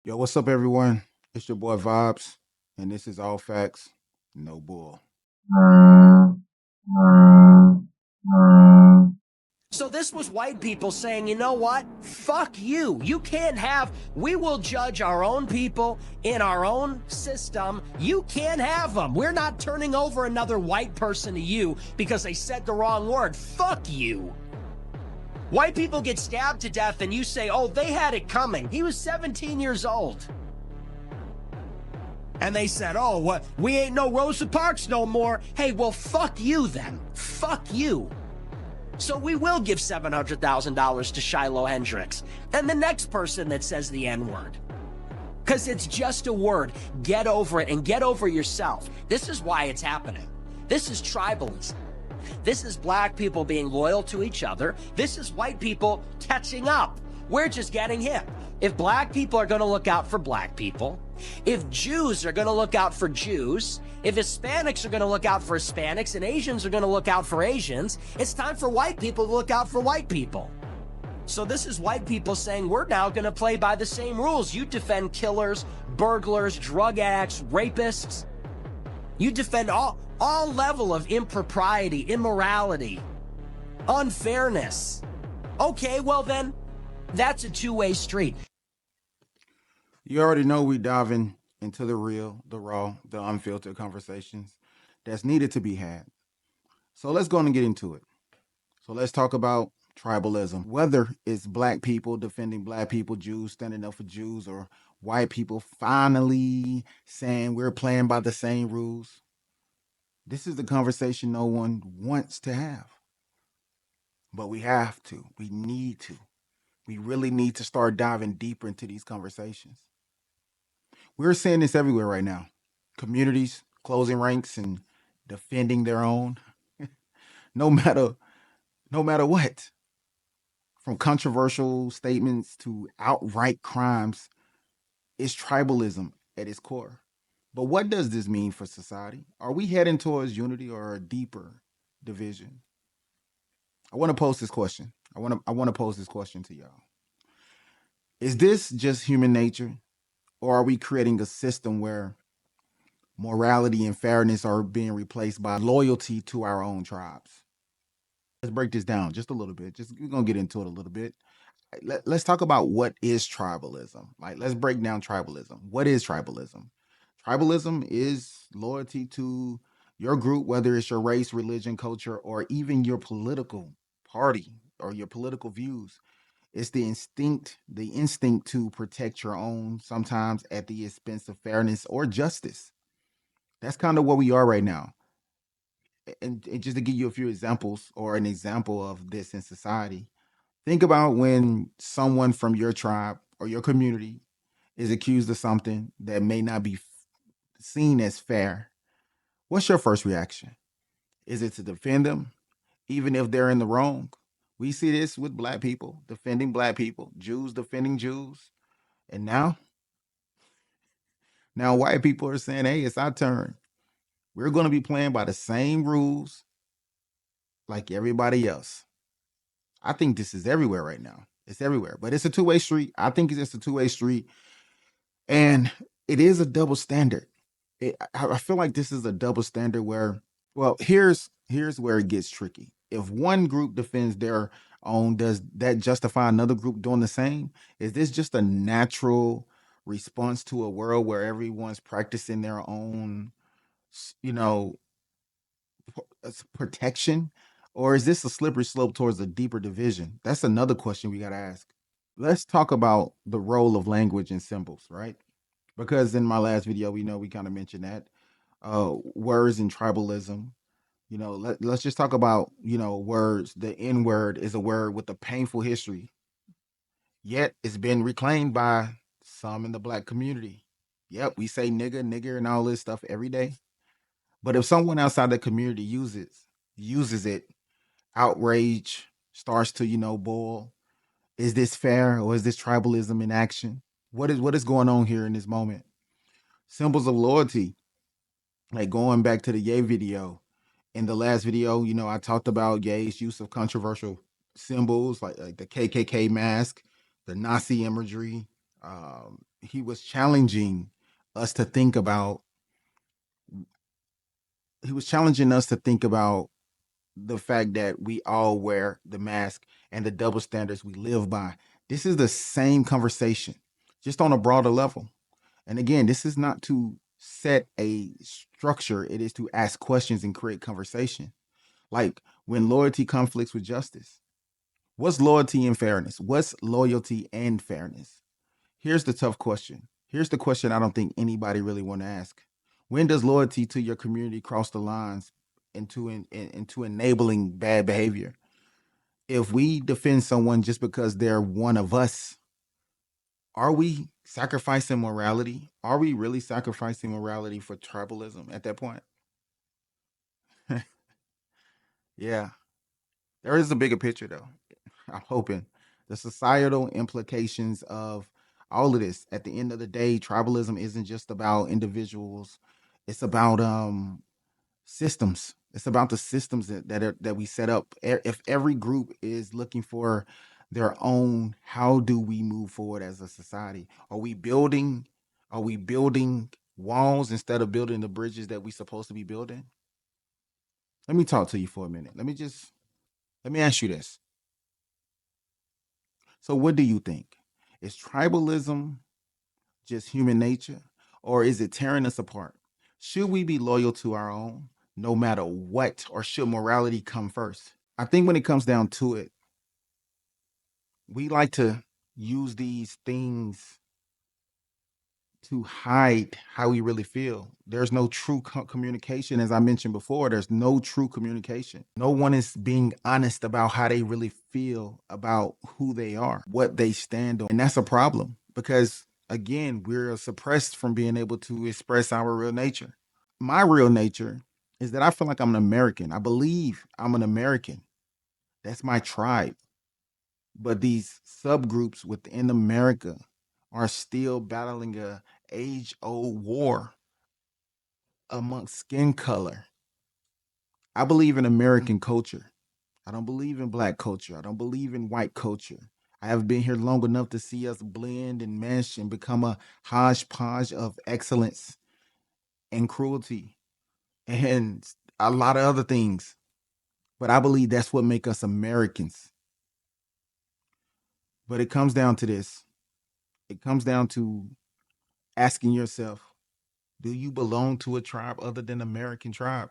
Yo, what's up, everyone? It's your boy Vibes, and this is All Facts, No Bull. So this was white people saying, you know what? Fuck you. You can't have, we will judge our own people in our own system. You can't have them. We're not turning over another white person to you because they said the wrong word. Fuck you. White people get stabbed to death and you say, oh, they had it coming. He was 17 years old. And they said, oh, what? We ain't no Rosa Parks no more. Hey, well, fuck you then. Fuck you. So we will give $700,000 to Shiloh Hendricks and the next person that says the N-word. Because it's just a word. Get over it and get over yourself. This is why it's happening. This is tribalism. This is black people being loyal to each other. This is white people catching up. We're just getting hip. If black people are going to look out for black people, if Jews are going to look out for Jews, if Hispanics are going to look out for Hispanics and Asians are going to look out for Asians, it's time for white people to look out for white people. So this is white people saying we're now going to play by the same rules. You defend killers, burglars, drug addicts, rapists. You defend all level of impropriety, immorality, unfairness. Okay, well then, that's a two-way street. You already know we diving into the real, the raw, the unfiltered conversations that's needed to be had. So let's go on and get into it. So let's talk about tribalism. Whether it's black people defending black people, Jews standing up for Jews, or white people finally saying we're playing by the same rules. This is the conversation no one wants to have. But we have to. We need to. We really need to start diving deeper into these conversations. We're seeing this everywhere right now. Communities closing ranks and defending their own, no matter no matter what. From controversial statements to outright crimes, it's tribalism at its core. But what does this mean for society? Are we heading towards unity or a deeper division? I want to pose this question. I want to pose this question to y'all. Is this just human nature, or are we creating a system where morality and fairness are being replaced by loyalty to our own tribes? Let's break this down just a little bit. Just we're gonna get into it a little bit. Let's talk about what is tribalism. Like, let's break down tribalism. What is tribalism? Tribalism is loyalty to your group, whether it's your race, religion, culture, or even your political party or your political views. It's the instinct to protect your own, sometimes at the expense of fairness or justice. That's kind of where we are right now. And just to give you a few examples or an example of this in society, think about when someone from your tribe or your community is accused of something that may not be seen as fair. What's your first reaction? Is it to defend them, even if they're in the wrong? We see this with black people defending black people, Jews defending Jews. And now white people are saying, hey, it's our turn. We're going to be playing by the same rules like everybody else. I think this is everywhere right now. It's everywhere, but it's a two-way street. I think it's just a two-way street, and it is a double standard. I feel like this is a double standard where, well, here's where it gets tricky. If one group defends their own, does that justify another group doing the same? Is this just a natural response to a world where everyone's practicing their own, s- you know, protection, or is this a slippery slope towards a deeper division? That's another question we got to ask. Let's talk about the role of language and symbols, right? Because in my last video, we know we kind of mentioned that words and tribalism. Let's just talk about words. The N word is a word with a painful history, yet it's been reclaimed by some in the black community. Yep, we say nigga, nigger, and all this stuff every day. But if someone outside the community uses it, outrage starts to boil. Is this fair, or is this tribalism in action? What is going on here in this moment? Symbols of loyalty, like going back to the Ye video. In the last video, I talked about Ye's use of controversial symbols like the KKK mask, the Nazi imagery. He was challenging us to think about. He was challenging us to think about the fact that we all wear the mask and the double standards we live by. This is the same conversation, just on a broader level. And again, this is not to set a structure, it is to ask questions and create conversation. Like when loyalty conflicts with justice. What's loyalty and fairness? What's loyalty and fairness? Here's the tough question. Here's the question I don't think anybody really want to ask. When does loyalty to your community cross the lines into enabling bad behavior? If we defend someone just because they're one of us, are we sacrificing morality? Are we really sacrificing morality for tribalism at that point? Yeah, there is a bigger picture though. I'm hoping the societal implications of all of this. At the end of the day, tribalism isn't just about individuals. It's about systems. It's about the systems that we set up. If every group is looking for their own, how do we move forward as a society? Are we building walls instead of building the bridges that we're supposed to be building? Let me talk to you for a minute. Let me ask you this. So what do you think? Is tribalism just human nature, or is it tearing us apart? Should we be loyal to our own no matter what, or should morality come first? I think when it comes down to it, we like to use these things to hide how we really feel. There's no true communication. As I mentioned before, there's no true communication. No one is being honest about how they really feel about who they are, what they stand on. And that's a problem because, again, we're suppressed from being able to express our real nature. My real nature is that I feel like I'm an American. I believe I'm an American. That's my tribe. But these subgroups within America are still battling a age-old war amongst skin color. I believe in American culture. I don't believe in black culture. I don't believe in white culture. I have been here long enough to see us blend and mesh and become a hodgepodge of excellence and cruelty and a lot of other things. But I believe that's what make us Americans. But it comes down to this. It comes down to asking yourself, do you belong to a tribe other than American tribe?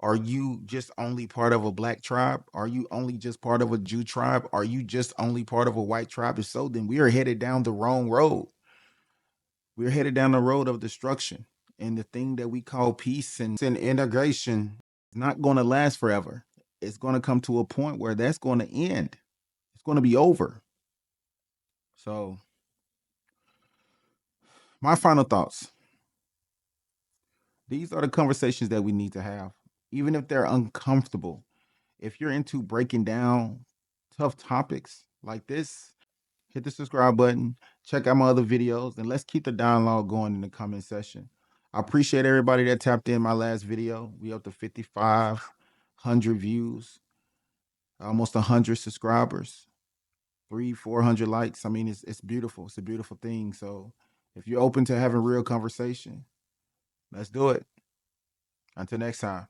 Are you just only part of a black tribe? Are you only just part of a Jew tribe? Are you just only part of a white tribe? If so, then we are headed down the wrong road. We're headed down the road of destruction. And the thing that we call peace and integration is not going to last forever. It's going to come to a point where that's going to end. It's going to be over. So, my final thoughts. These are the conversations that we need to have, even if they're uncomfortable. If you're into breaking down tough topics like this, hit the subscribe button, check out my other videos, and let's keep the dialogue going in the comment section. I appreciate everybody that tapped in my last video. We up to 5,500 views, almost 100 subscribers, 400 likes. I mean, it's beautiful. It's a beautiful thing. So if you're open to having real conversation, let's do it. Until next time.